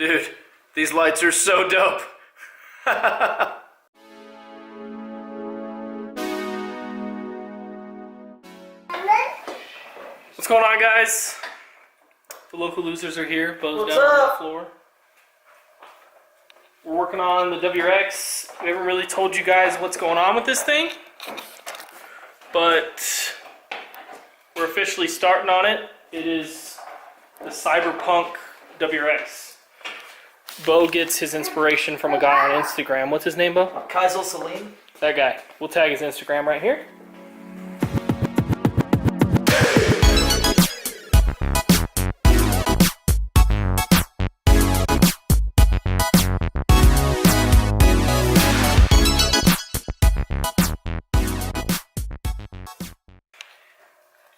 Dude, these lights are so dope. What's going on, guys? The local losers are here. Beau's down on the floor. We're working on the WRX. We haven't really told you guys what's going on with this thing, but we're officially starting on it. It is the CyberPunk WRX. Beau gets his inspiration from a guy on Instagram. What's his name, Beau? Kaisel Salim. That guy. We'll tag his Instagram right here.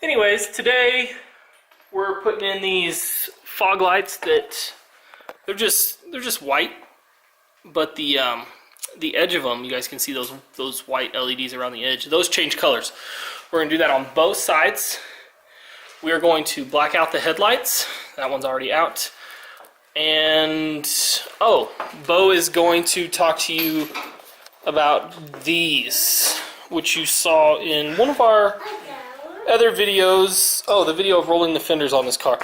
Anyways, today we're putting in these fog lights that they're just white, but the edge of them, you guys can see those white LEDs around the edge. Those change colors. We're gonna do that on both sides. We are going to black out the headlights. That one's already out. And oh, Beau is going to talk to you about these, which you saw in one of our other videos. Oh, the video of rolling the fenders on this car.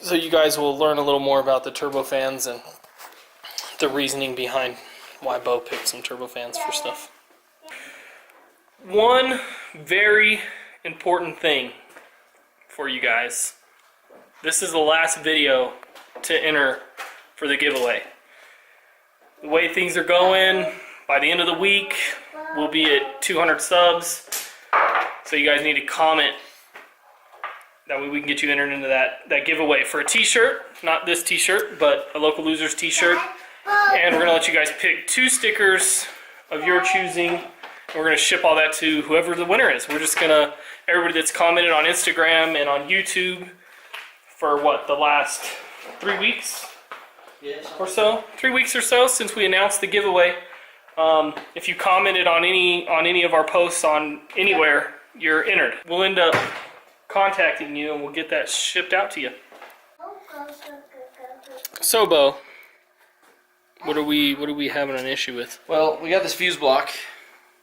So you guys will learn a little more about the turbofans and the reasoning behind why Beau picked some turbofans for stuff. One very important thing for you guys. This is the last video to enter for the giveaway. The way things are going, by the end of the week, we'll be at 200 subs. So you guys need to comment. That way we can get you entered into that giveaway for a t-shirt. Not this t-shirt, but a Local Losers t-shirt. And we're going to let you guys pick 2 stickers of your choosing. And we're going to ship all that to whoever the winner is. We're just going to, everybody that's commented on Instagram and on YouTube for what, the last 3 weeks? Yes. Or so? 3 weeks or so since we announced the giveaway. If you commented on any of our posts on anywhere, you're entered. We'll end up contacting you and we'll get that shipped out to you. So, Beau, what are we having an issue with? Well, we got this fuse block.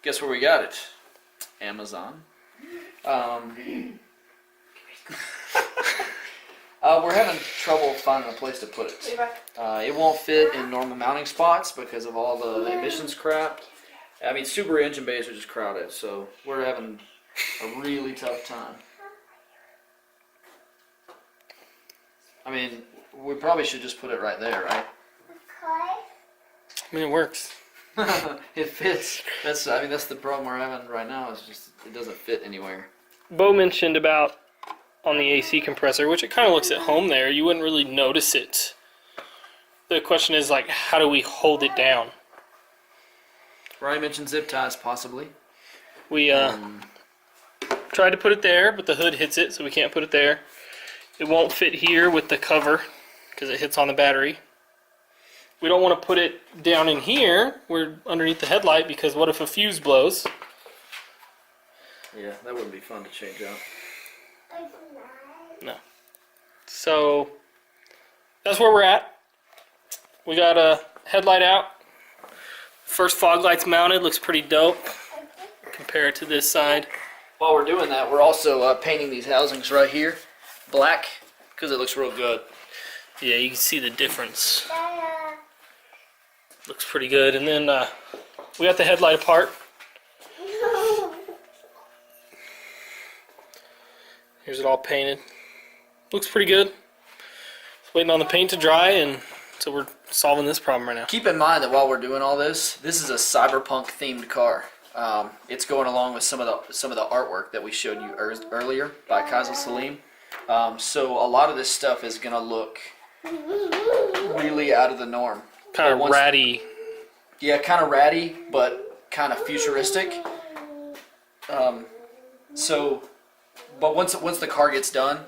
Guess where we got it? Amazon. We're having trouble finding a place to put it. It won't fit in normal mounting spots because of all the emissions crap. I mean, Subaru engine bays are just crowded, so we're having a really tough time. I mean, we probably should just put it right there, right? I mean, it works. It fits. I mean, that's the problem we're having right now. Is just it doesn't fit anywhere. Beau mentioned about on the AC compressor, which it kind of looks at home there. You wouldn't really notice it. The question is, like, how do we hold it down? Ronnie mentioned zip ties, possibly. We tried to put it there, but the hood hits it, so we can't put it there. It won't fit here with the cover because it hits on the battery. We don't want to put it down in here. We're underneath the headlight because what if a fuse blows? Yeah, that wouldn't be fun to change out. No. So that's where we're at. We got a headlight out. First fog light's mounted. Looks pretty dope. Compare it to this side. While we're doing that, we're also painting these housings right here black because it looks real good. Yeah, you can see the difference. Looks pretty good. And then we got the headlight apart. Here's it all painted. Looks pretty good. Just waiting on the paint to dry, and so we're solving this problem right now. Keep in mind that while we're doing all this is a cyberpunk themed car. It's going along with some of the artwork that we showed you earlier by Kaisel Salim. So a lot of this stuff is gonna look really out of the norm. Kind of ratty. Yeah, kind of ratty, but kind of futuristic. But once the car gets done,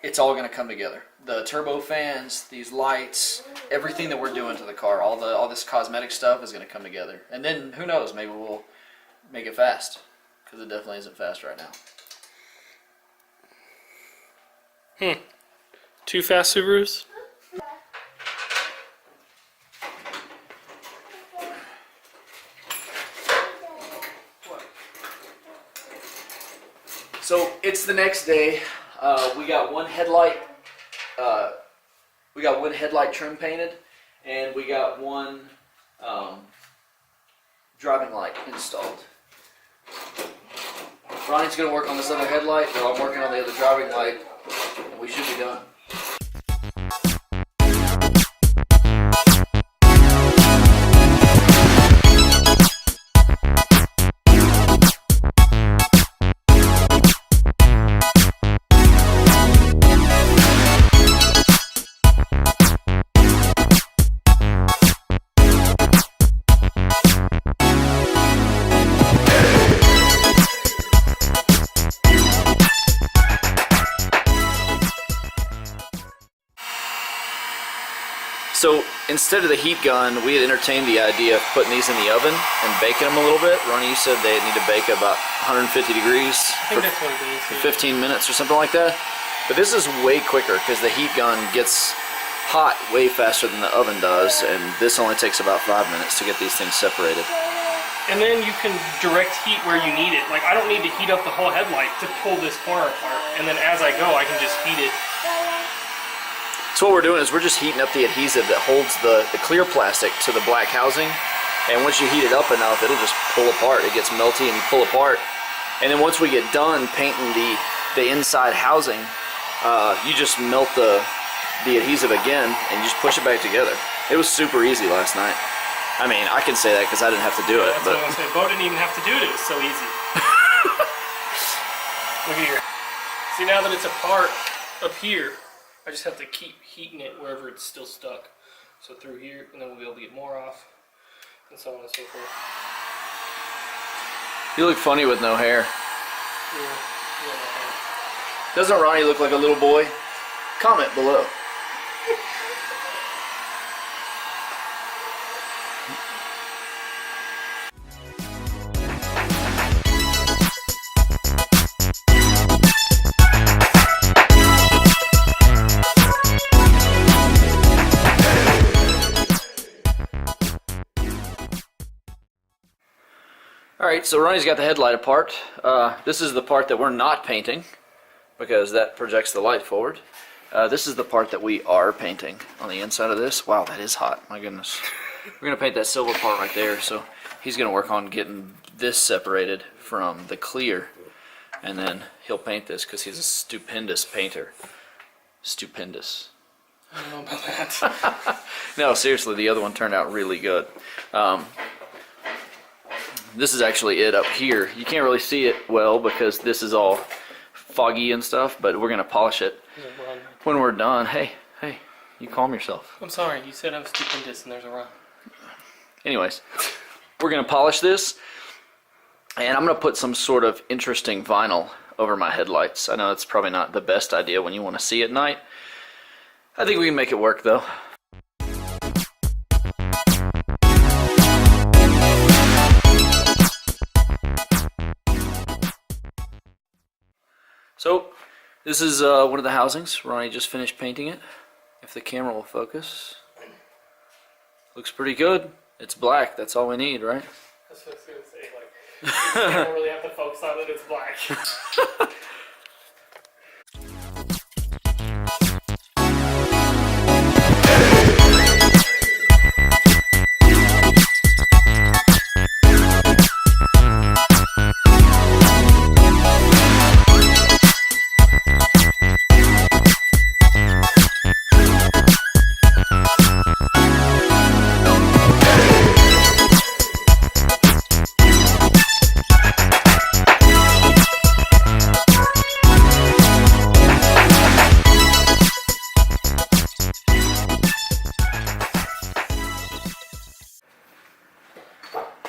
it's all going to come together. The turbo fans, these lights, everything that we're doing to the car, all this cosmetic stuff is going to come together. And then who knows? Maybe we'll make it fast because it definitely isn't fast right now. Two fast Subarus? It's the next day. We got one headlight. We got one headlight trim painted, and we got one driving light installed. Ronnie's gonna work on this other headlight, while I'm working on the other driving light, and we should be done. So instead of the heat gun, we had entertained the idea of putting these in the oven and baking them a little bit. Ronnie, you said they need to bake about 150 degrees I think that's what it is, for 15 minutes or something like that. But this is way quicker because the heat gun gets hot way faster than the oven does, and this only takes about 5 minutes to get these things separated. And then you can direct heat where you need it. Like, I don't need to heat up the whole headlight to pull this corner apart. And then as I go, I can just heat it. So what we're doing is we're just heating up the adhesive that holds the clear plastic to the black housing, and once you heat it up enough, it'll just pull apart. It gets melty and you pull apart. And then once we get done painting the inside housing, you just melt the adhesive again and you just push it back together. It was super easy last night. I mean, I can say that because I didn't have to do it. That's what I was saying. Beau didn't even have to do it. It was so easy. Look here. See, now that it's apart up here, I just have to keep heating it wherever it's still stuck. So through here, and then we'll be able to get more off, and so on and so forth. You look funny with no hair. Yeah. Doesn't Ronnie look like a little boy? Comment below. Alright, so Ronnie's got the headlight apart. This is the part that we're not painting because that projects the light forward. This is the part that we are painting on the inside of this. Wow, that is hot. My goodness. We're going to paint that silver part right there. So he's going to work on getting this separated from the clear. And then he'll paint this because he's a stupendous painter. Stupendous. I don't know about that. No, seriously, the other one turned out really good. This is actually it up here. You can't really see it well because this is all foggy and stuff, but we're going to polish it when we're done. Hey, you calm yourself. I'm sorry, you said I was stupendous and there's a run. Anyways, we're going to polish this, and I'm going to put some sort of interesting vinyl over my headlights. I know it's probably not the best idea when you want to see at night. I think we can make it work though. So, this is one of the housings. Ronnie just finished painting it. If the camera will focus. Looks pretty good. It's black, that's all we need, right? That's what I was going to say, like, you don't really have to focus on it, it's black.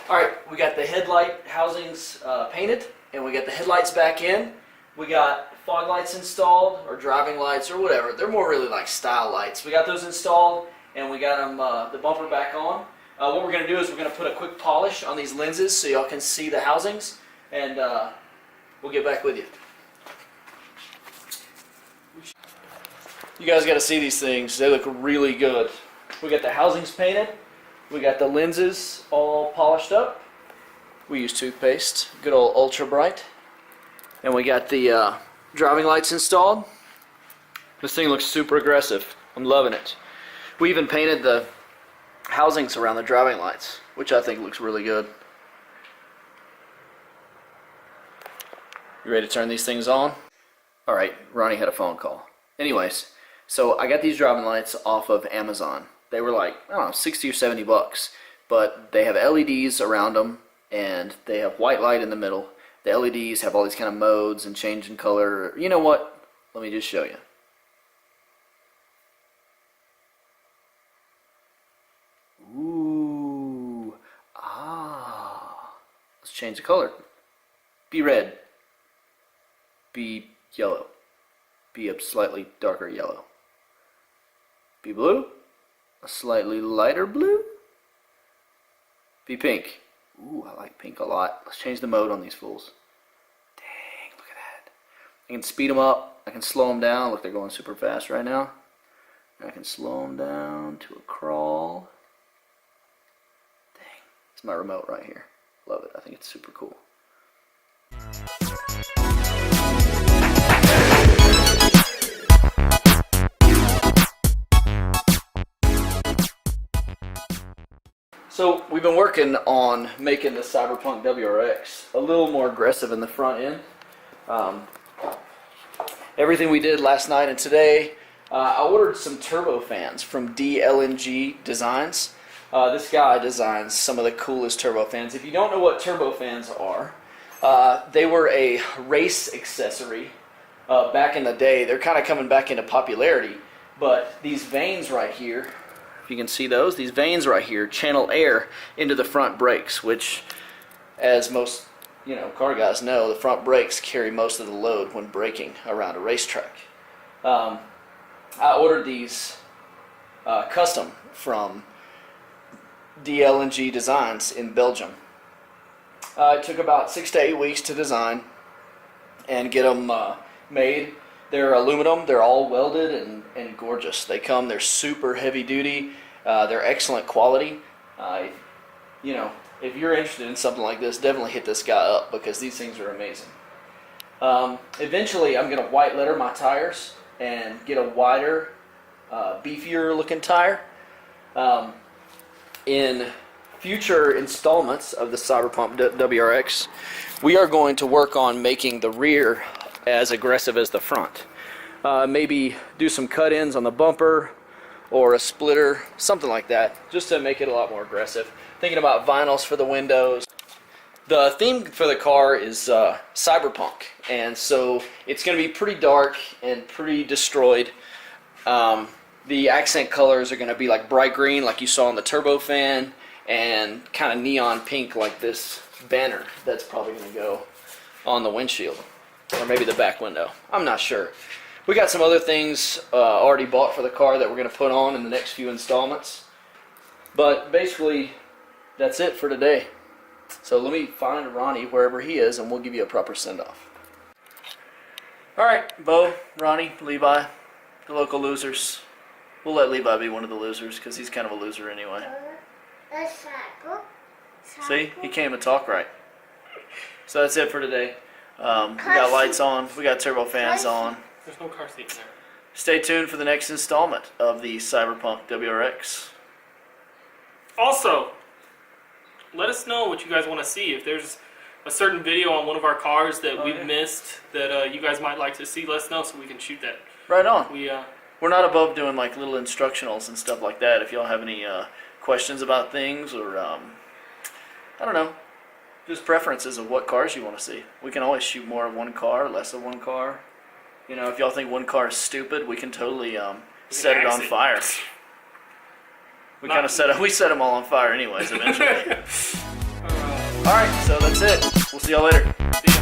Alright, we got the headlight housings painted, and we got the headlights back in. We got fog lights installed, or driving lights, or whatever. They're more really like style lights. We got those installed, and we got them, the bumper back on. What we're going to do is we're going to put a quick polish on these lenses so y'all can see the housings, and we'll get back with you. You guys got to see these things. They look really good. We got the housings painted. We got the lenses all polished up. We use toothpaste, good old Ultra Bright. And we got the driving lights installed. This thing looks super aggressive. I'm loving it. We even painted the housings around the driving lights, which I think looks really good. You ready to turn these things on? Alright, Ronnie had a phone call. Anyways, so I got these driving lights off of Amazon. They were like, I don't know, 60 or 70 bucks. But they have LEDs around them, and they have white light in the middle. The LEDs have all these kind of modes and change in color. You know what? Let me just show you. Ooh. Ah. Let's change the color. Be red. Be yellow. Be a slightly darker yellow. Be blue. A slightly lighter blue. Be pink. Ooh, I like pink a lot. Let's change the mode on these fools. Dang, look at that. I can speed them up. I can slow them down. Look, they're going super fast right now. I can slow them down to a crawl. Dang, it's my remote right here. Love it. I think it's super cool. So we've been working on making the CyberPunk WRX a little more aggressive in the front end. Everything we did last night and today, I ordered some turbo fans from DLNG Designs. This guy designs some of the coolest turbo fans. If you don't know what turbo fans are, they were a race accessory back in the day. They're kind of coming back into popularity, but these vanes right here, if you can see those, these vanes right here channel air into the front brakes, which, as most car guys know, the front brakes carry most of the load when braking around a racetrack. I ordered these custom from DLNG Designs in Belgium. It took about 6 to 8 weeks to design and get them made. They're aluminum, they're all welded and gorgeous. They're super heavy duty, they're excellent quality. If you're interested in something like this, definitely hit this guy up because these things are amazing. Eventually I'm going to white letter my tires and get a wider, beefier looking tire. In future installments of the CyberPunk WRX, we are going to work on making the rear as aggressive as the front. Maybe do some cut-ins on the bumper or a splitter, something like that, just to make it a lot more aggressive. Thinking about vinyls for the windows. The theme for the car is cyberpunk, and so it's going to be pretty dark and pretty destroyed. The accent colors are going to be like bright green like you saw on the turbo fan, and kind of neon pink like this banner that's probably going to go on the windshield. Or maybe the back window. I'm not sure. We got some other things already bought for the car that we're going to put on in the next few installments. But basically, that's it for today. So let me find Ronnie wherever he is and we'll give you a proper send-off. Alright, Beau, Ronnie, Levi, the local losers. We'll let Levi be one of the losers because he's kind of a loser anyway. See? He can't even talk right. So that's it for today. We got lights on, we got turbo fans on. There's no car seat in there. Stay tuned for the next installment of the CyberPunk WRX. Also, let us know what you guys want to see. If there's a certain video on one of our cars that we've missed that you guys might like to see, let us know so we can shoot that. Right on. We're not above doing like little instructionals and stuff like that. If y'all have any questions about things or, I don't know, just preferences of what cars you want to see. We can always shoot more of one car, less of one car. If y'all think one car is stupid, we can totally set it on fire. We set them all on fire anyways eventually. Alright, so that's it. We'll see y'all later. See